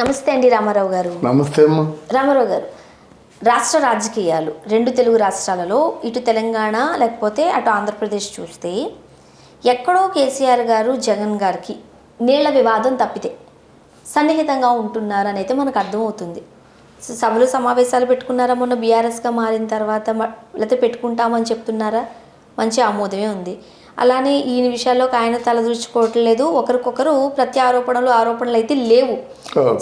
నమస్తే అండి రామారావు గారు. నమస్తే అమ్మా. రామారావు గారు, రాష్ట్ర రాజకీయాలు రెండు తెలుగు రాష్ట్రాలలో, ఇటు తెలంగాణ లేకపోతే అటు ఆంధ్రప్రదేశ్ చూస్తే ఎక్కడో కేసీఆర్ గారు జగన్ గారికి నీళ్ల వివాదం తప్పితే సన్నిహితంగా ఉంటున్నారని అయితే మనకు అర్థమవుతుంది. సభలు సమావేశాలు పెట్టుకున్నారా మొన్న బీఆర్ఎస్గా మారిన తర్వాత, లేకపోతే పెట్టుకుంటామని చెప్తున్నారా, మంచి ఆమోదమే ఉంది. అలానే ఈ విషయాల్లో ఆయన తలదూర్చుకోవట్లేదు, ఒకరికొకరు ఆరోపణలు అయితే లేవు.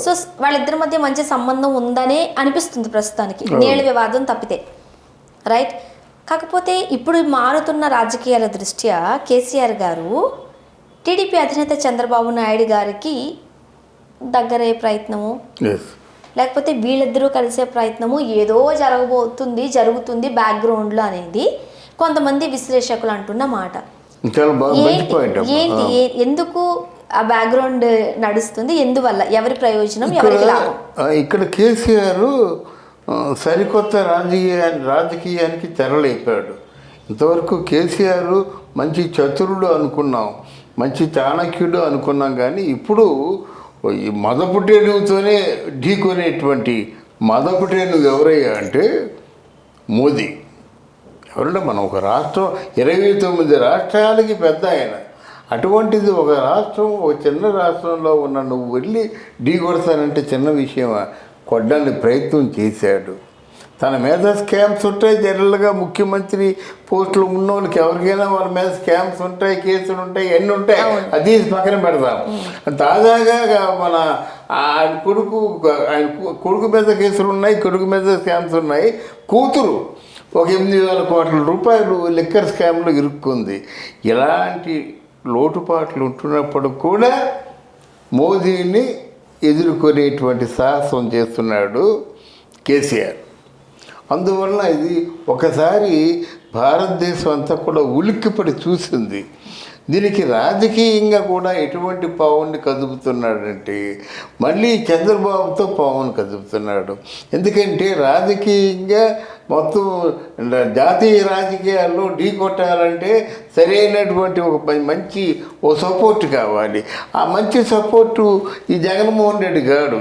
సో వాళ్ళిద్దరి మధ్య మంచి సంబంధం ఉందనే అనిపిస్తుంది ప్రస్తుతానికి, నీళ్ళ వివాదం తప్పితే, రైట్. కాకపోతే ఇప్పుడు మారుతున్న రాజకీయాల దృష్ట్యా కేసీఆర్ గారు టీడీపీ అధినేత చంద్రబాబు నాయుడు గారికి దగ్గరయ్యే ప్రయత్నము, లేకపోతే వీళ్ళిద్దరూ కలిసే ప్రయత్నము ఏదో జరుగుతుంది బ్యాక్గ్రౌండ్లో అనేది కొంతమంది విశ్లేషకులు అంటున్న మాట. ఏంటి, ఎందుకు ఆ బ్యాక్గ్రౌండ్ నడుస్తుంది, ఎందువల్ల, ఎవరి ప్రయోజనం, ఎవరికి లాభం? ఇక్కడ కేసీఆర్ సరికొత్త రాజకీయానికి తెరలేపాడు. ఇంతవరకు కేసీఆర్ మంచి చతురుడు అనుకున్నాం, మంచి చాణక్యుడు అనుకున్నాం, కానీ ఇప్పుడు ఈ మదపుటేనుతోనే ఢీకొనేటువంటి మదపుటేను ఎవరయ్యా అంటే మోదీ. ఎవరంటే మనం ఒక రాష్ట్రం 29 రాష్ట్రాలకి పెద్ద ఆయన, అటువంటిది ఒక రాష్ట్రం, ఒక చిన్న రాష్ట్రంలో ఉన్న నువ్వు వెళ్ళి ఢీ కొడతానంటే చిన్న విషయమా? కొట్టడానికి ప్రయత్నం చేశాడు. తన మీద స్కామ్స్ ఉంటాయి, జనరల్గా ముఖ్యమంత్రి పోస్టులు ఉన్నోళ్ళకి ఎవరికైనా వాళ్ళ మీద స్కామ్స్ ఉంటాయి, కేసులు ఉంటాయి, ఎన్ని ఉంటాయి, అది పక్కన పెడతాం. తాజాగా మన ఆయన కొడుకు మీద కేసులు ఉన్నాయి, కొడుకు మీద స్కామ్స్ ఉన్నాయి. కూతురు ఒక 8,000 కోట్ల రూపాయలు లిక్కర్ స్కామ్లో ఇరుక్కుంది. ఇలాంటి లోటుపాట్లు ఉంటున్నప్పుడు కూడా మోదీని ఎదుర్కొనేటువంటి సాహసం చేస్తున్నాడు కేసీఆర్. అందువల్ల ఇది ఒకసారి భారతదేశం అంతా కూడా ఉలిక్కిపడి చూసింది. దీనికి రాజకీయంగా కూడా ఎటువంటి పవన్ని కదుపుతున్నాడంటే మళ్ళీ చంద్రబాబుతో పవన్ కదుపుతున్నాడు. ఎందుకంటే రాజకీయంగా మొత్తం జాతీయ రాజకీయాల్లో ఢీ కొట్టాలంటే సరైనటువంటి మంచి సపోర్ట్ కావాలి. ఆ మంచి సపోర్టు ఈ జగన్మోహన్ రెడ్డి గారు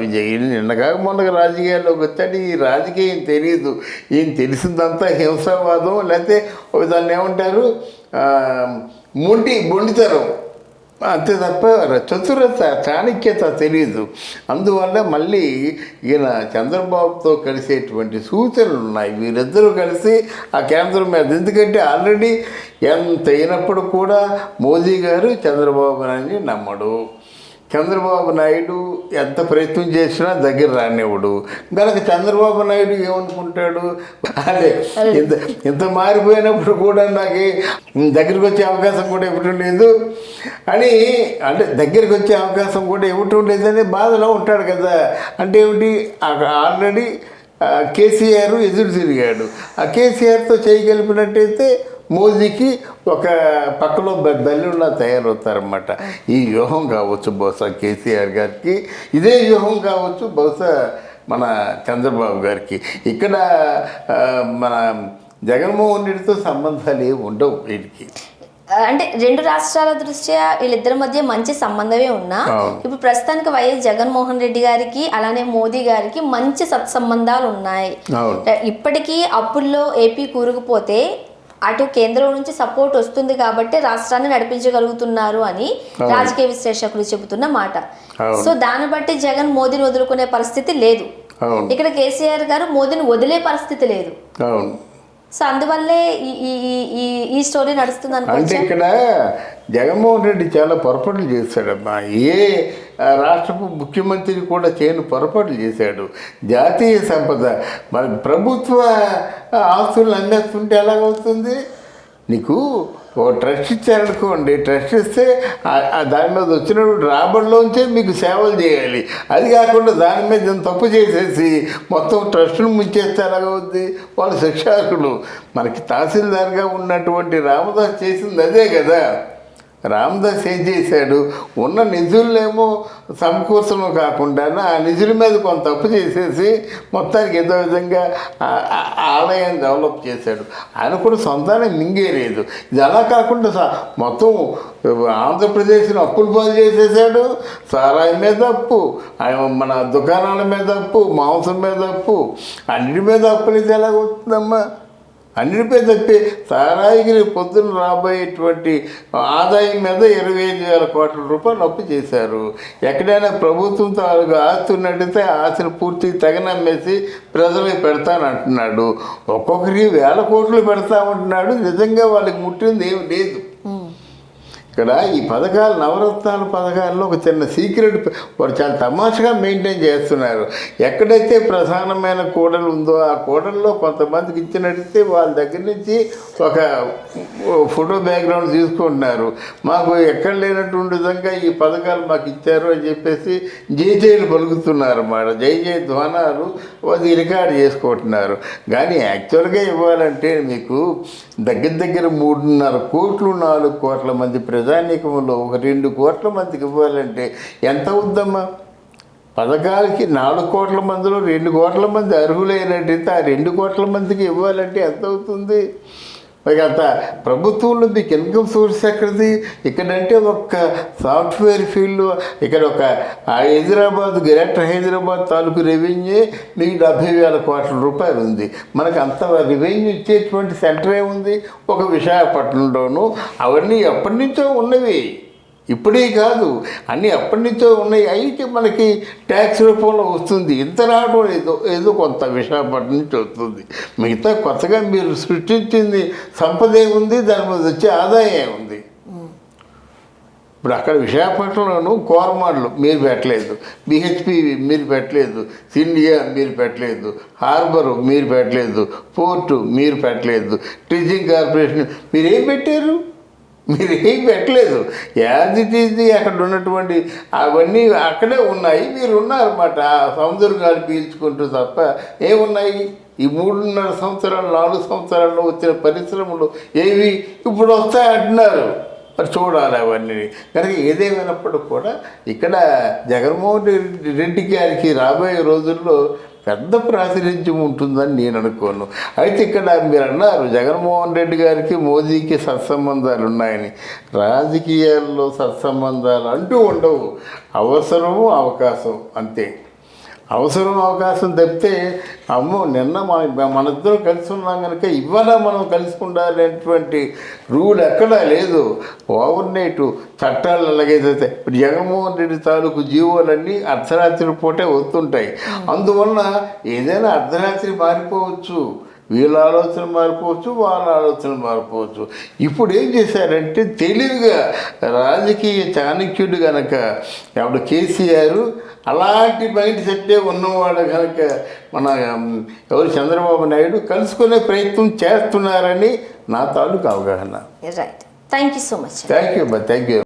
నిన్న కాక మొన్న రాజకీయాల్లోకి వచ్చాడు. ఈ రాజకీయం తెలియదు, ఈయన తెలిసిందంతా హింసావాదం, లేకపోతే దాన్ని ఏమంటారు బొండితరం, అంతే తప్ప చతురత చాణక్యత తెలియదు. అందువల్ల మళ్ళీ ఈయన చంద్రబాబుతో కలిసేటువంటి సూచనలు ఉన్నాయి. వీరిద్దరూ కలిసి ఆ కేంద్రం మీద, ఎందుకంటే ఆల్రెడీ ఎంత అయినప్పుడు కూడా మోదీ గారు చంద్రబాబు నాయుడిని నమ్మడు. చంద్రబాబు నాయుడు ఎంత ప్రయత్నం చేసినా దగ్గర రానివ్వడు. కనుక చంద్రబాబు నాయుడు ఏమనుకుంటాడు, అదే ఇంత మారిపోయినప్పుడు కూడా నాకు దగ్గరికి వచ్చే అవకాశం కూడా ఇవ్వటం లేదు అని, అంటే దగ్గరికి వచ్చే అవకాశం కూడా ఇవ్వటం లేదని బాధలో ఉంటాడు కదా. అంటే ఏమిటి, ఆల్రెడీ కేసీఆర్ ఎదురు తిరిగాడు. ఆ కేసీఆర్తో చేయగలిపినట్టయితే మోదీకి ఒక పక్కలో బెల్లులా తయారవుతారన్నమాట. ఈ వ్యూహం కావచ్చు బహుశా కేసీఆర్ గారికి, ఇదే వ్యూహం కావచ్చు బహుశా మన చంద్రబాబు గారికి. ఇక్కడ మన జగన్మోహన్ రెడ్డితో సంబంధాలు ఏమి ఉండవు వీటికి. అంటే రెండు రాష్ట్రాల దృష్ట్యా వీళ్ళిద్దరి మధ్య మంచి సంబంధమే ఉన్నా, ఇప్పుడు ప్రస్తుతానికి వైఎస్ జగన్మోహన్ రెడ్డి గారికి అలానే మోదీ గారికి మంచి సత్సంబంధాలు ఉన్నాయి. ఇప్పటికీ అప్పుల్లో ఏపీ కూరుకుపోతే అటు కేంద్రం నుంచి సపోర్ట్ వస్తుంది కాబట్టి రాష్ట్రాన్ని నడిపించగలుగుతున్నారు అని రాజకీయ విశ్లేషకులు చెబుతున్న మాట. సో దాన్ని బట్టి జగన్ మోదీని వదులుకునే పరిస్థితి లేదు. ఇక్కడ కేసీఆర్ గారు మోదీని వదిలే పరిస్థితి లేదు. సో అందువల్లే ఈ స్టోరీ నడుస్తుంది అంటే ఇక్కడ జగన్మోహన్ రెడ్డి చాలా పొరపాట్లు చేశాడమ్మా. ఏ రాష్ట్రపు ముఖ్యమంత్రి కూడా చేయని పొరపాట్లు చేశాడు. జాతీయ సంపద మన ప్రభుత్వ ఆస్తులను అమ్మేస్తుంటే ఎలాగవుతుంది? నీకు ఓ ట్రస్ట్ ఇచ్చారనుకోండి, ట్రస్ట్ ఇస్తే దాని మీద వచ్చినప్పుడు రాబడిలోంచే మీకు సేవలు చేయాలి. అది కాకుండా దాని మీద తప్పు చేసేసి మొత్తం ట్రస్టును ముంచేస్తే ఎలాగవుద్ది? వాళ్ళు శిక్షార్హులు. మనకి తహసీల్దార్గా ఉన్నటువంటి రామదాస్ చేసింది అదే కదా. రామదాస్ ఏం చేశాడు, ఉన్న నిధులనేమో సమకూర్చడం కాకుండా ఆ నిధుల మీద కొంత తప్పు చేసేసి మొత్తానికి ఏదో విధంగా ఆలయాన్ని డెవలప్ చేశాడు. ఆయన కూడా సొంతాన్ని మింగేలేదు. ఇది అలా కాకుండా మొత్తం ఆంధ్రప్రదేశ్ని అప్పులు పాలు చేసేసాడు. సారాయి మీద అప్పు, మన దుకాణాల మీద అప్పు, మాంసం మీద అప్పు, అన్నిటి మీద అప్పులు అయితే ఎలాగవుతుందమ్మా? అన్నిటిపై తప్పి సారాయికి పొద్దున్న రాబోయేటువంటి ఆదాయం మీద 25,000 కోట్ల రూపాయలు అప్పు చేశారు. ఎక్కడైనా ప్రభుత్వం తాలూకు ఆస్తి ఉన్నట్టయితే ఆస్తిని పూర్తి తగనమ్మేసి ప్రజలకు పెడతానంటున్నాడు. ఒక్కొక్కరికి 1000 కోట్లు పెడతామంటున్నాడు. నిజంగా వాళ్ళకి ముట్టింది ఏమి లేదు. ఇక్కడ ఈ పథకాలు, నవరత్నాల పథకాల్లో ఒక చిన్న సీక్రెట్ వారు చాలా తమాషగా మెయింటైన్ చేస్తున్నారు. ఎక్కడైతే ప్రధానమైన కోడలు ఉందో ఆ కోడల్లో కొంతమందికి ఇచ్చినట్టయితే వాళ్ళ దగ్గర నుంచి ఒక ఫోటో బ్యాక్గ్రౌండ్ తీసుకుంటున్నారు. మాకు ఎక్కడ లేనటువంటి విధంగా ఈ పథకాలు మాకు ఇచ్చారు అని చెప్పేసి జైలు పలుకుతున్నారు అన్నమాట. జై ధ్వానాలు అది రికార్డు చేసుకుంటున్నారు. కానీ యాక్చువల్గా ఇవ్వాలంటే మీకు దగ్గర 3.5 కోట్లు 4 కోట్ల మంది ప్రజానీకంలో ఒక 2 కోట్ల మందికి ఇవ్వాలంటే ఎంత అవుద్దమ్మా? పథకాలకి 4 కోట్ల మందిలో 2 కోట్ల మంది అర్హులైనట్టయితే ఆ 2 కోట్ల మందికి ఇవ్వాలంటే ఎంత అవుతుంది? మరి అంత ప్రభుత్వంలో మీకు ఇన్కమ్ సోర్స్ ఎక్కడిది? ఇక్కడంటే ఒక సాఫ్ట్వేర్ ఫీల్డ్, ఇక్కడ ఒక హైదరాబాద్, గ్రేటర్ హైదరాబాద్ తాలూకు రెవెన్యూ మీకు 70,000 కోట్ల రూపాయలు ఉంది. మనకు అంత రెవెన్యూ ఇచ్చేటువంటి సెంటర్ ఏముంది? ఒక విశాఖపట్నంలోనూ. అవన్నీ ఎప్పటి నుంచో ఉన్నవి, ఇప్పుడే కాదు, అన్నీ ఎప్పటి నుంచో ఉన్నాయి. అయితే మనకి ట్యాక్స్ రూపంలో వస్తుంది. ఇంత రావడం ఏదో కొంత విశాఖపట్నం నుంచి వస్తుంది. మిగతా కొత్తగా మీరు సృష్టించింది సంపద ఏముంది? దాని మీద వచ్చే ఆదాయం ఉంది. ఇప్పుడు అక్కడ విశాఖపట్నంలోనూ కోరమాడలు మీరు పెట్టలేదు, బిహెచ్పి మీరు పెట్టలేదు, సిండియా మీరు పెట్టలేదు, హార్బరు మీరు పెట్టలేదు, పోర్టు మీరు పెట్టలేదు, టీచింగ్ కార్పొరేషన్ మీరేం పెట్టారు? మీరు ఏం పెట్టలేదు. యాజ్ ఇట్ ఈజ్ అక్కడ ఉన్నటువంటి అవన్నీ అక్కడే ఉన్నాయి. మీరు ఉన్నారన్నమాట సముద్రం గాలి పీల్చుకుంటూ. తప్ప ఏమున్నాయి? ఈ 3.5 సంవత్సరాలు 4 సంవత్సరాల్లో వచ్చిన పరిశ్రమలు ఏవి ఇప్పుడు వస్తాయంటున్నారు. మరి చూడాలి అవన్నీ. కనుక ఏదేమైనప్పుడు కూడా ఇక్కడ జగన్మోహన్ రెడ్డి గారికి రాబోయే రోజుల్లో పెద్ద ప్రాతినిధ్యం ఉంటుందని నేను అనుకోను. అయితే ఇక్కడ మీరు అన్నారు జగన్మోహన్ రెడ్డి గారికి మోదీకి సత్సంబంధాలు ఉన్నాయని. రాజకీయాల్లో సత్సంబంధాలు అంటూ ఉండవు. అవసరము అవకాశం అంతే. అవసరం అవకాశం తప్పితే అమ్మో నిన్న మనిద్దరం కలిసి ఉన్నాం కనుక ఇవాళ మనం కలిసి ఉండాలనేటువంటి రూల్ ఎక్కడా లేదు. ఓవర్నైట్ చట్టాలు అలాగైతే ఇప్పుడు జగన్మోహన్ రెడ్డి తాలూకు జీవోలన్నీ అర్ధరాత్రి పూటే వస్తుంటాయి. అందువలన ఏదైనా అర్ధరాత్రి మారిపోవచ్చు. వీళ్ళ ఆలోచన మారిపోవచ్చు, వాళ్ళ ఆలోచన మారిపోవచ్చు. ఇప్పుడు ఏం చేశారంటే తెలివిగా రాజకీయ చాణక్యుడు కనుక ఎవడు కేసీఆర్ అలాంటి మైండ్ సెట్టే ఉన్నవాడు కనుక మన ఎవరు చంద్రబాబు నాయుడు కలుసుకునే ప్రయత్నం చేస్తున్నారని నా తాలూకు అవగాహన. Right. Thank you so much. Thank you.